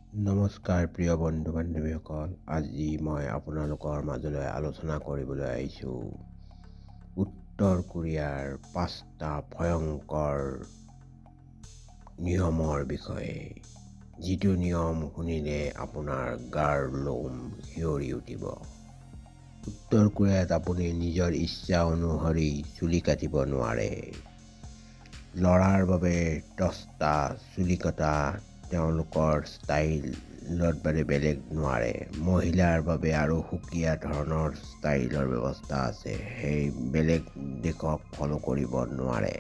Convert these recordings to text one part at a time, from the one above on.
নমস্কাৰ প্ৰিয় বন্ধু বান্ধৱীসকল, আজি মই আপোনালোকৰ মাজলৈ আলোচনা কৰিবলৈ আহিছোঁ উত্তৰ কোৰিয়াৰ 5টা ভয়ংকৰ নিয়মৰ বিষয়ে, যিটো নিয়ম শুনিলে আপোনাৰ গাৰ লোম শিয়ৰি উঠিব। উত্তৰ কোৰিয়াত আপুনি নিজৰ ইচ্ছা অনুসৰি চুলি কাটিব নোৱাৰে। ল'ৰাৰ বাবে 10টা চুলি কটা তেওঁলোকৰ ষ্টাইলত বেলেগ নোৱাৰে। মহিলাৰ বাবে আৰু সুকীয়া ধৰণৰ ষ্টাইলৰ ব্যৱস্থা আছে, সেই বেলেগ দিশক ফ'ল' কৰিব নোৱাৰে।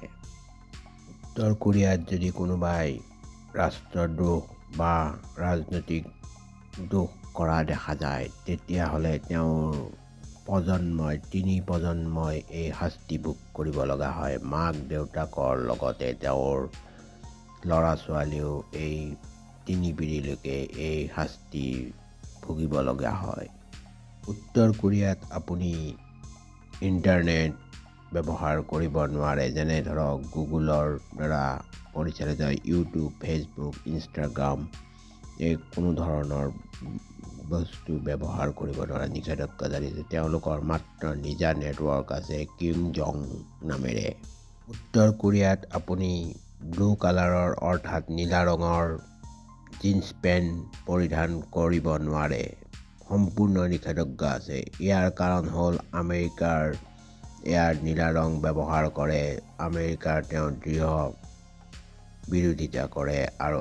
উত্তৰ কোৰিয়াত যদি কোনোবাই ৰাষ্ট্ৰদ্ৰোহ বা ৰাজনৈতিক দোষ কৰা দেখা যায়, তেতিয়াহ'লে তেওঁৰ তিনি প্ৰজন্মই এই শাস্তি ভোগ কৰিব লগা হয়। মাক দেউতাকৰ লগতে তেওঁৰ ল'ৰা ছোৱালীও এই 3 পিঢ়িলৈকে এই শাস্তি ভুগিব লগা হয়। উত্তৰ কোৰিয়াত আপুনি ইণ্টাৰনেট ব্যৱহাৰ কৰিব নোৱাৰে, যেনে ধৰক গুগলৰ দ্বাৰা পৰিচালিত ইউটিউব, ফেচবুক, ইনষ্টাগ্ৰাম, কোনো ধৰণৰ বস্তু ব্যৱহাৰ কৰিব নোৱাৰে, নিষেধাজ্ঞা জাৰি আছে। তেওঁলোকৰ মাত্ৰ নিজা নেটৱৰ্ক আছে, কিম জং নামেৰে। উত্তৰ কোৰিয়াত আপুনি ব্লু কালাৰৰ অৰ্থাৎ নীলা ৰঙৰ জিন্স পেণ্ট পৰিধান কৰিব নোৱাৰে, সম্পূৰ্ণ নিষেধাজ্ঞা আছে। ইয়াৰ কাৰণ হ'ল আমেৰিকাৰ ইয়াৰ নীলা ৰং ব্যৱহাৰ কৰে, আমেৰিকাৰ তেওঁ দৃঢ় বিৰোধিতা কৰে আৰু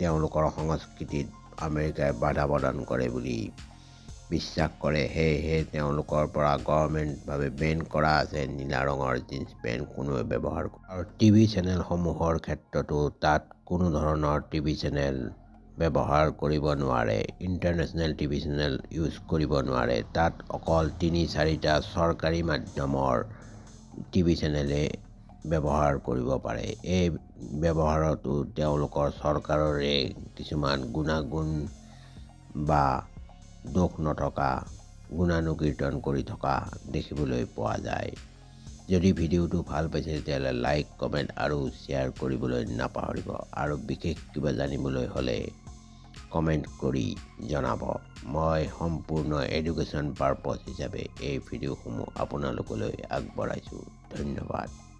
তেওঁলোকৰ সংস্কৃতিত আমেৰিকাই বাধা প্ৰদান কৰে বুলি বিশ্বাস কৰে। সেয়েহে তেওঁলোকৰ পৰা গভৰ্ণমেণ্টভাৱে বেন কৰা আছে নীলা ৰঙৰ জিন্স পেণ্ট কোনোৱে ব্যৱহাৰ কৰে। আৰু টিভি চেনেলসমূহৰ ক্ষেত্ৰতো তাত কোনো ধৰণৰ টিভি চেনেল ব্যৱহাৰ কৰিব নোৱাৰে, ইণ্টাৰনেশ্যনেল টিভি চেনেল ইউজ কৰিব নোৱাৰে। তাত অকল 3-4টা চৰকাৰী মাধ্যমৰ টিভি চেনেলে ব্যৱহাৰ কৰিব পাৰে। এই ব্যৱহাৰতো তেওঁলোকৰ চৰকাৰৰে কিছুমান গুণাগুণ বা দোষ নথকা গুণানুকীৰ্তন কৰি থকা দেখিবলৈ পোৱা যায়। যদি ভিডিঅ'টো ভাল পাইছে তেতিয়াহ'লে লাইক, কমেণ্ট আৰু শ্বেয়াৰ কৰিবলৈ নাপাহৰিব। আৰু বিশেষ কিবা জানিবলৈ হ'লে কমেণ্ট কৰি জনাব। মই সম্পূৰ্ণ এডুকেশ্যন পাৰপছ হিচাপে এই ভিডিঅ'সমূহ আপোনালোকলৈ আগবঢ়াইছোঁ। ধন্যবাদ।